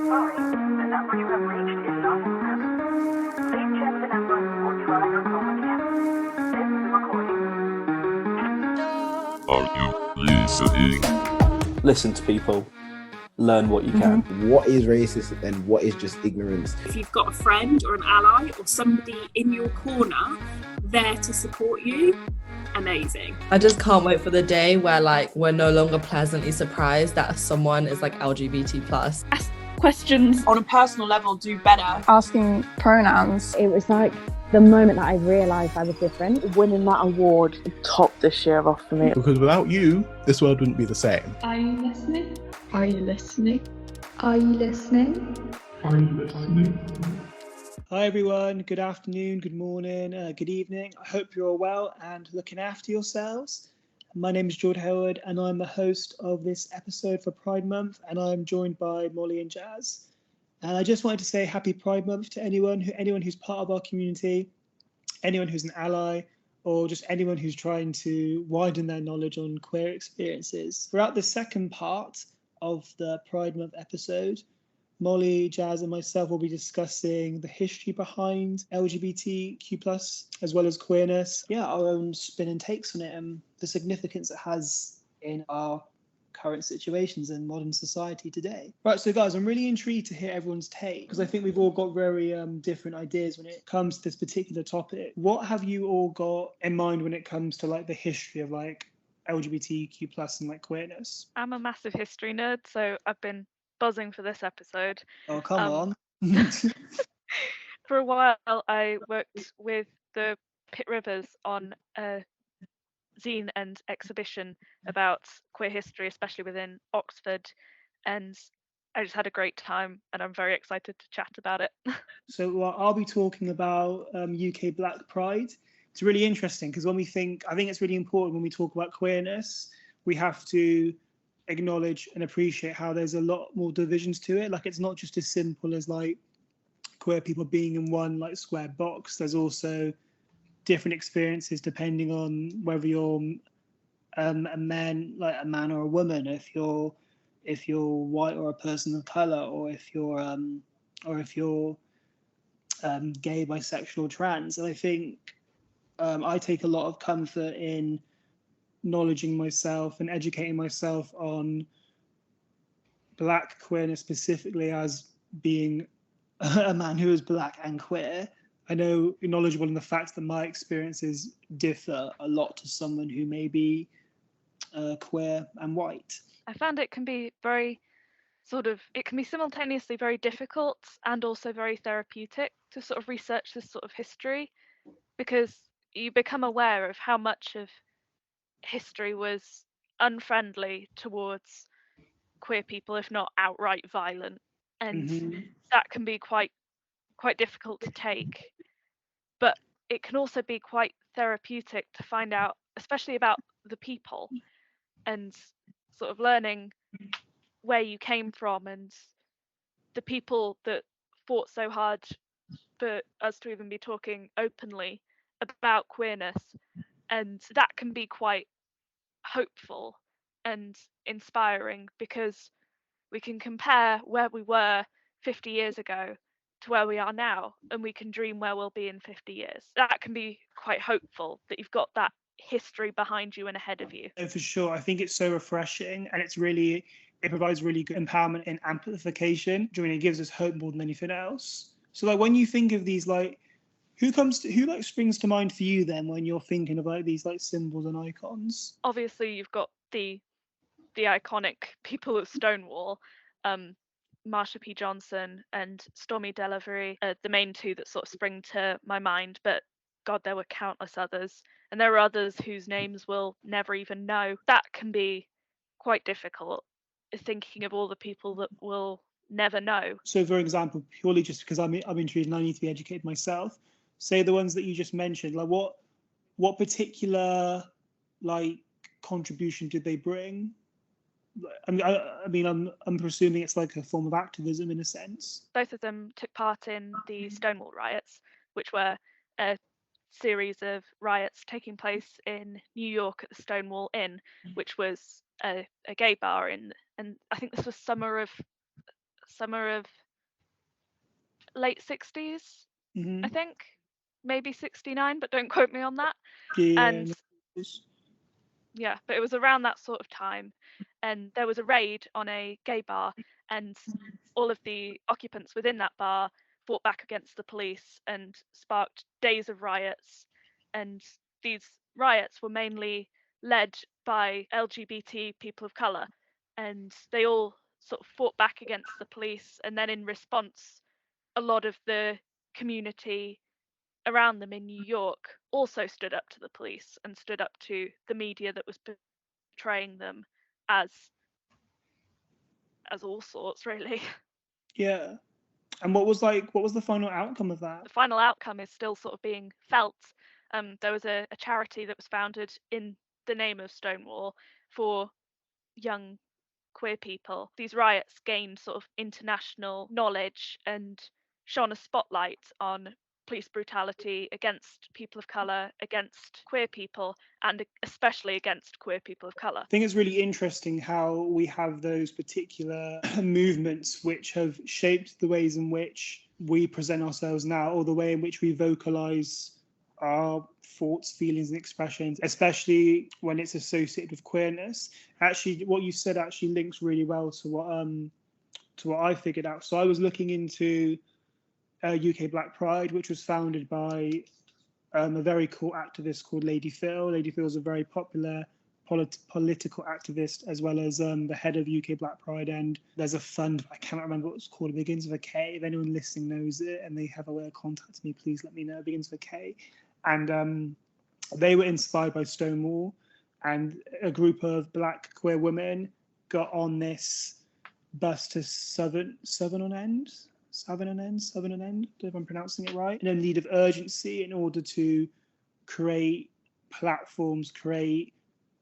sorry. The number you have reached is not in service. Please check the number or try your call again. This is a recording. Are you listening? Listen to people. Learn what you can. What is racist and what is just ignorance? If you've got a friend or an ally or somebody in your corner there to support you, amazing. I just can't wait for the day where we're no longer pleasantly surprised that someone is LGBT+. Ask questions on a personal level, do better. Asking pronouns. It was like the moment that I realised I was different. Winning that award topped this year off for me. Because without you, this world wouldn't be the same. Are you listening? Are you listening? Are you listening? Are you listening? Hi everyone, good afternoon, good morning, good evening. I hope you're all well and looking after yourselves. My name is Jord Hailwood and I'm the host of this episode for Pride Month, and I'm joined by Molly and Jazz. And I just wanted to say happy Pride Month to anyone who's part of our community, anyone who's an ally, or just anyone who's trying to widen their knowledge on queer experiences. Throughout the second part of the Pride Month episode, Molly, Jazz and myself will be discussing the history behind LGBTQ+, as well as queerness. Yeah, our own spin and takes on it and the significance it has in our current situations in modern society today. Right, so guys, I'm really intrigued to hear everyone's take, because I think we've all got very different ideas when it comes to this particular topic. What have you all got in mind when it comes to the history of LGBTQ+ and queerness? I'm a massive history nerd, so I've been buzzing for this episode. Oh, come on. For a while, I worked with the Pitt Rivers on a zine and exhibition about queer history, especially within Oxford, and I just had a great time and I'm very excited to chat about it. So I'll be talking about UK Black Pride. It's really interesting because I think it's really important when we talk about queerness, we have to acknowledge and appreciate how there's a lot more divisions to it. It's not just as simple as queer people being in one square box. There's also different experiences depending on whether you're a man or a woman, if you're white or a person of color, or if you're gay, bisexual, trans. And I think I take a lot of comfort in acknowledging myself and educating myself on Black queerness, specifically as being a man who is Black and queer. I know you're knowledgeable in the fact that my experiences differ a lot to someone who may be queer and white. I found it can be very it can be simultaneously very difficult and also very therapeutic to sort of research this sort of history, because you become aware of how much of history was unfriendly towards queer people, if not outright violent, and that can be quite difficult to take, but it can also be quite therapeutic to find out, especially about the people, and sort of learning where you came from and the people that fought so hard for us to even be talking openly about queerness. And that can be quite hopeful and inspiring, because we can compare where we were 50 years ago to where we are now, and we can dream where we'll be in 50 years. That can be quite hopeful, that you've got that history behind you and ahead of you. Oh, for sure. I think it's so refreshing, and it provides really good empowerment and amplification. It gives us hope more than anything else. So when you think of these, who springs to mind for you then when you're thinking about these symbols and icons? Obviously you've got the iconic people of Stonewall, Marsha P. Johnson and Stormy Delavery, the main two that sort of spring to my mind, but God, there were countless others, and there are others whose names we'll never even know. That can be quite difficult, thinking of all the people that we'll never know. So for example, purely just because I'm intrigued and I need to be educated myself, say the ones that you just mentioned, what particular contribution did they bring? I'm presuming it's a form of activism in a sense. Both of them took part in the Stonewall riots, which were a series of riots taking place in New York at the Stonewall Inn, which was a gay bar and I think this was summer of summer of late 60s, I think, maybe 69, but don't quote me on that. And yeah, but it was around that sort of time, and there was a raid on a gay bar, and all of the occupants within that bar fought back against the police and sparked days of riots. And these riots were mainly led by LGBT people of colour, and they all sort of fought back against the police, and then in response, a lot of the community around them in New York also stood up to the police and stood up to the media that was portraying them as all sorts, really. Yeah. And what was the final outcome of that? The final outcome is still sort of being felt. There was a charity that was founded in the name of Stonewall for young queer people. These riots gained sort of international knowledge and shone a spotlight on police brutality against people of colour, against queer people, and especially against queer people of colour. I think it's really interesting how we have those particular movements which have shaped the ways in which we present ourselves now, or the way in which we vocalise our thoughts, feelings, and expressions, especially when it's associated with queerness. Actually, what you said actually links really well to what I figured out. So I was looking into UK Black Pride, which was founded by a very cool activist called Lady Phil. Lady Phil is a very popular political activist, as well as the head of UK Black Pride. And there's a fund, I cannot remember what it's called, it begins with a K. If anyone listening knows it and they have a way of contacting me, please let me know. It begins with a K. And they were inspired by Stonewall, and a group of Black queer women got on this bus to Southern End, if I'm pronouncing it right, in a need of urgency in order to create platforms, create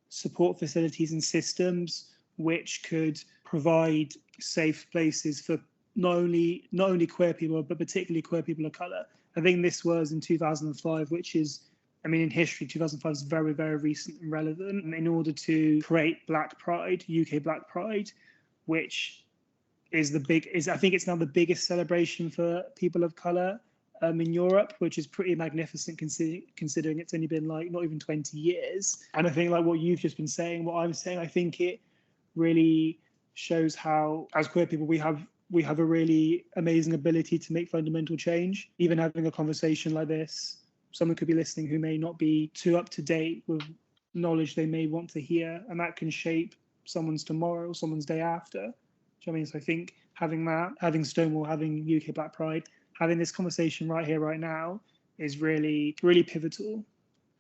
support facilities and systems which could provide safe places for not only queer people, but particularly queer people of colour. I think this was in 2005, which is, I mean, in history, 2005 is very, very recent and relevant. In order to create Black Pride, UK Black Pride, which is I think it's now the biggest celebration for people of colour in Europe, which is pretty magnificent considering it's only been like not even 20 years. And I think like what you've just been saying, what I'm saying, I think it really shows how, as queer people, we have a really amazing ability to make fundamental change. Even having a conversation like this, someone could be listening who may not be too up to date with knowledge they may want to hear, and that can shape someone's tomorrow, someone's day after. Do you know what I mean? So I think having that, having Stonewall, having UK Black Pride, having this conversation right here, right now, is really, really pivotal,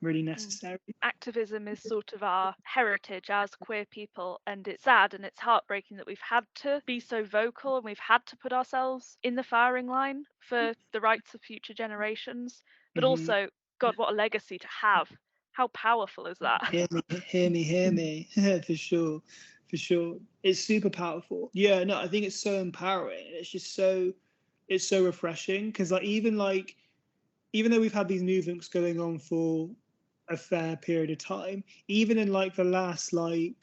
really necessary. Activism is sort of our heritage as queer people, and it's sad and it's heartbreaking that we've had to be so vocal and we've had to put ourselves in the firing line for the rights of future generations. But also, God, what a legacy to have. How powerful is that? Hear me. For sure. It's super powerful. Yeah, no, I think it's so empowering. It's so refreshing, because even though we've had these movements going on for a fair period of time, even in like the last I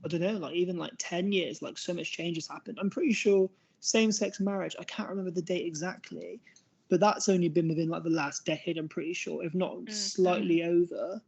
don't know, even 10 years, so much change has happened. I'm pretty sure same-sex marriage, I can't remember the date exactly, but that's only been within the last decade, I'm pretty sure, if not slightly over.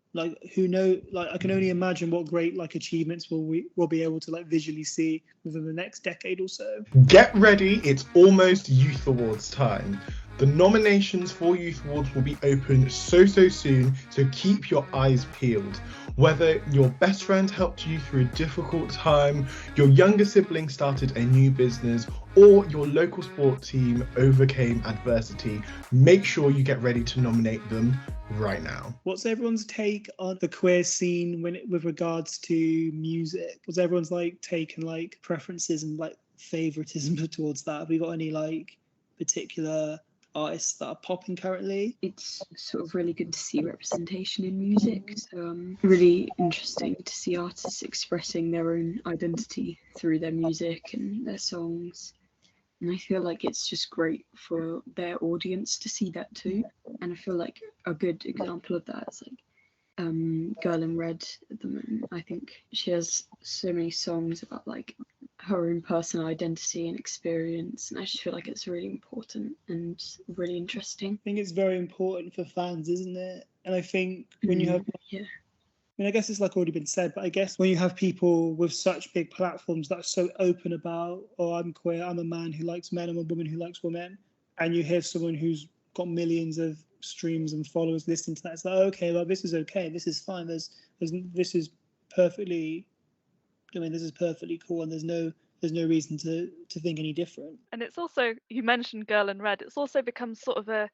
Who knows? I can only imagine what great achievements we'll be able to visually see within the next decade or so. Get ready, it's almost Youth Awards time. The nominations for Youth Awards will be open so soon, so keep your eyes peeled. Whether your best friend helped you through a difficult time, your younger sibling started a new business, or your local sport team overcame adversity, make sure you get ready to nominate them right now. What's everyone's take on the queer scene with regards to music? What's everyone's take and preferences and favoritism towards that? Have we got any particular artists that are popping currently? It's sort of really good to see representation in music, so really interesting to see artists expressing their own identity through their music and their songs, and I feel like it's just great for their audience to see that too. And I feel like a good example of that is Girl in Red at the moment. I think she has so many songs about her own personal identity and experience, and I just feel like it's really important and really interesting. I think it's very important for fans, isn't it? And I think when you have, yeah. I mean, I guess it's like already been said, but I guess when you have people with such big platforms that are so open about, oh, I'm queer, I'm a man who likes men, I'm a woman who likes women, and you hear someone who's got millions of streams and followers listening to that, it's like, okay, well, this is okay, this is fine, this is perfectly, I mean, this is perfectly cool, and there's no reason to think any different. And it's also, you mentioned Girl in Red, it's also become sort of a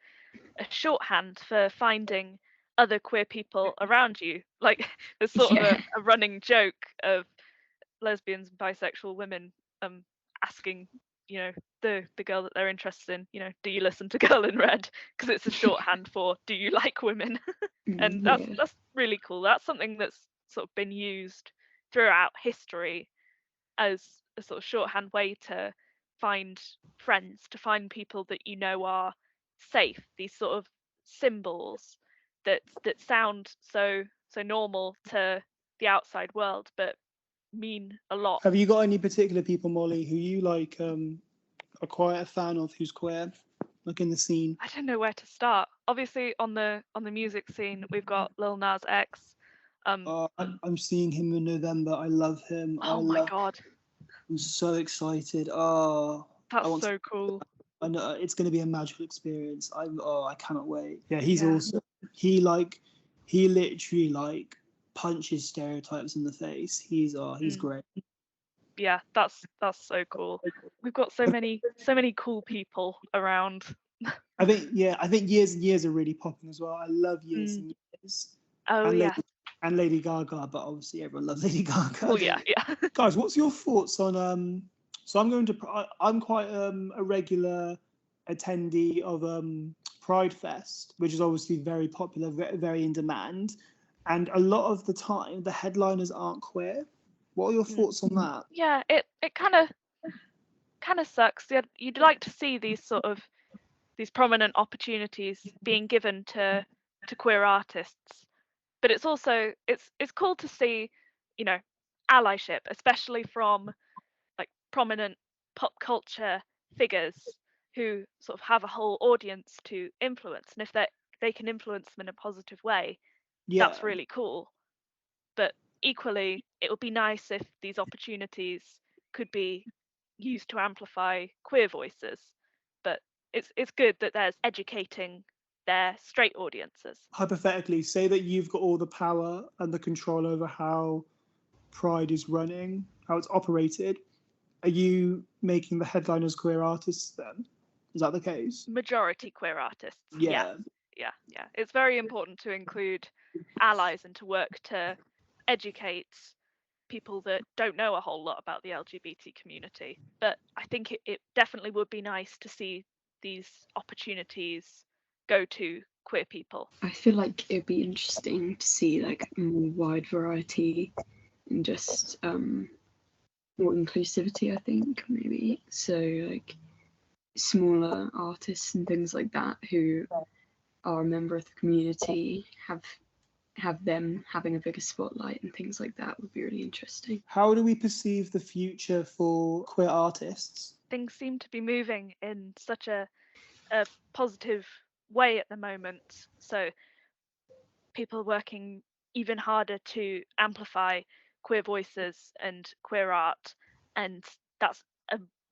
shorthand for finding other queer people around you. Like there's sort of a running joke of lesbians and bisexual women asking, you know, the girl that they're interested in, you know, do you listen to Girl in Red? Because it's a shorthand for do you like women? And that's really cool. That's something that's sort of been used throughout history as a sort of shorthand way to find friends, to find people that you know are safe, these sort of symbols that sound so normal to the outside world but mean a lot. Have you got any particular people, Molly, who you like are quite a fan of, who's queer, like in the scene? I don't know where to start. Obviously on the music scene we've got Lil Nas X. I'm seeing him in November. I love him. Oh my god, I'm so excited. Oh, that's so cool. I know it's going to be a magical experience. I cannot wait. Yeah, he's awesome. He literally like punches stereotypes in the face. He's great. Yeah, that's so cool. We've got so many cool people around. I think Years and Years are really popping as well. I love Years and Years. Oh yeah. And Lady Gaga, but obviously everyone loves Lady Gaga. Oh yeah. Guys, what's your thoughts on So I'm quite a regular attendee of Pride Fest, which is obviously very popular, very in demand, and a lot of the time the headliners aren't queer. What are your thoughts on that? Yeah, it kind of sucks. You'd like to see these prominent opportunities being given to queer artists, but it's also it's cool to see, you know, allyship, especially from like prominent pop culture figures who sort of have a whole audience to influence, and if they can influence them in a positive way, that's really cool. But equally, it would be nice if these opportunities could be used to amplify queer voices. But it's good that there's educating their straight audiences. Hypothetically, say that you've got all the power and the control over how Pride is running, how it's operated. Are you making the headliners queer artists then? Is that the case? Majority queer artists. Yeah. It's very important to include allies and to work to educate people that don't know a whole lot about the LGBT community. But I think it definitely would be nice to see these opportunities go to queer people. I feel like it'd be interesting to see like a more wide variety and just more inclusivity, I think, maybe. So like smaller artists and things like that who are a member of the community have them having a bigger spotlight and things like that would be really interesting. How do we perceive the future for queer artists? Things seem to be moving in such a positive way at the moment. So people are working even harder to amplify queer voices and queer art, and that's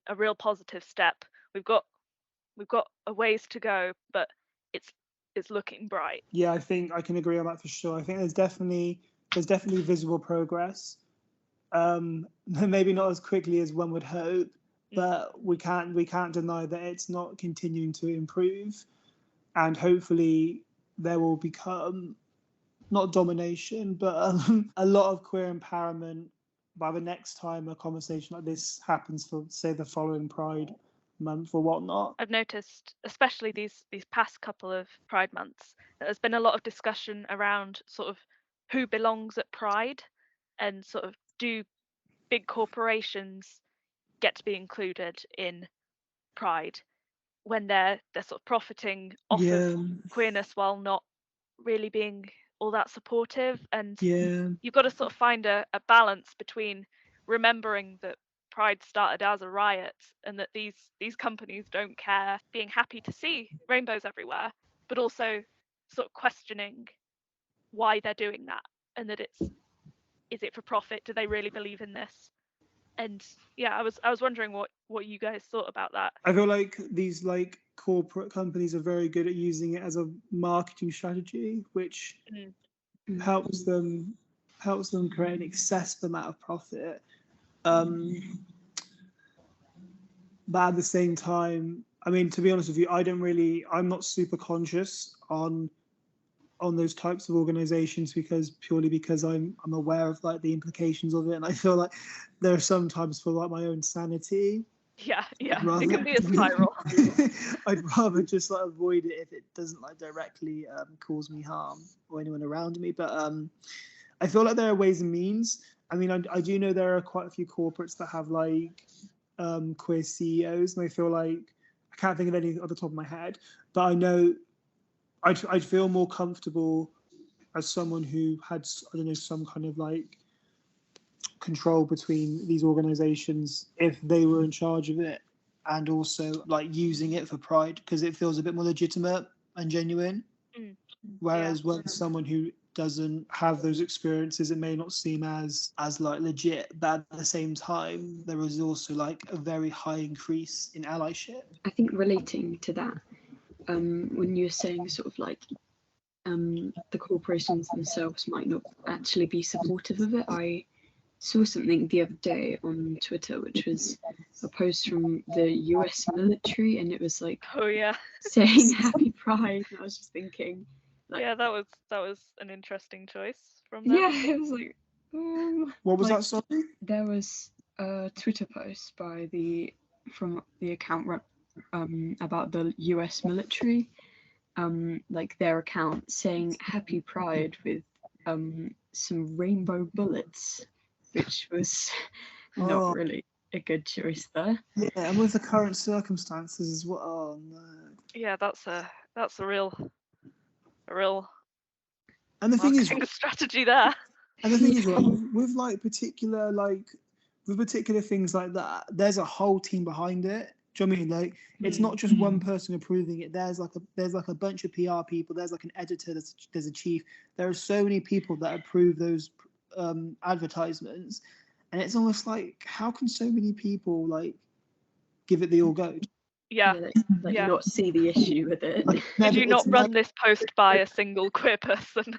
a real positive step. We've got a ways to go, but it's looking bright. Yeah, I think I can agree on that for sure. I think there's definitely visible progress. Maybe not as quickly as one would hope, but we can't deny that it's not continuing to improve, and hopefully there will become not domination, but a lot of queer empowerment by the next time a conversation like this happens for, say, the following Pride month or whatnot. I've noticed, especially these past couple of Pride months, that there's been a lot of discussion around sort of who belongs at Pride, and sort of do big corporations get to be included in Pride when they're sort of profiting off of queerness while not really being all that supportive. And you've got to sort of find a balance between remembering that Pride started as a riot, and that these companies don't care being happy to see rainbows everywhere, but also sort of questioning why they're doing that, and that is it for profit? Do they really believe in this? And yeah, I was wondering what you guys thought about that. I feel like these like corporate companies are very good at using it as a marketing strategy, which helps them create an excessive amount of profit. But at the same time, I mean, to be honest with you, I'm not super conscious on those types of organizations purely because I'm aware of like the implications of it, and I feel like there are sometimes for like my own sanity. Yeah, it can be a spiral. I'd rather just like avoid it if it doesn't like directly cause me harm or anyone around me. But I feel like there are ways and means. I mean, I do know there are quite a few corporates that have like queer CEOs, and I feel like I can't think of any off the top of my head, but I know I'd feel more comfortable as someone who had, I don't know, some kind of like control between these organizations if they were in charge of it and also like using it for pride, because it feels a bit more legitimate and genuine. Whereas when someone who doesn't have those experiences, it may not seem as like legit, but at the same time there is also like a very high increase in allyship. I think relating to that, when you're saying sort of like the corporations themselves might not actually be supportive of it, I saw something the other day on Twitter, which was a post from the US military, and it was like, saying Happy Pride, and I was just thinking, like, yeah, that was an interesting choice from them. Yeah, it was like, what was like, that, sorry? There was a Twitter post from the account about the US military, like their account saying Happy Pride with some rainbow bullets, which was not really a good choice there. Yeah, and with the current circumstances as well. Oh no. Yeah, that's a real and the thing is strategy there. And the thing is, right, with particular things like that, there's a whole team behind it. Do you know what I mean? Like, it's not just one person approving it. There's like a bunch of PR people. There's like an editor. There's a chief. There are so many people that approve those advertisements, and it's almost like, how can so many people like give it the all go? Not see the issue with it. Did you not run this post by a single queer person?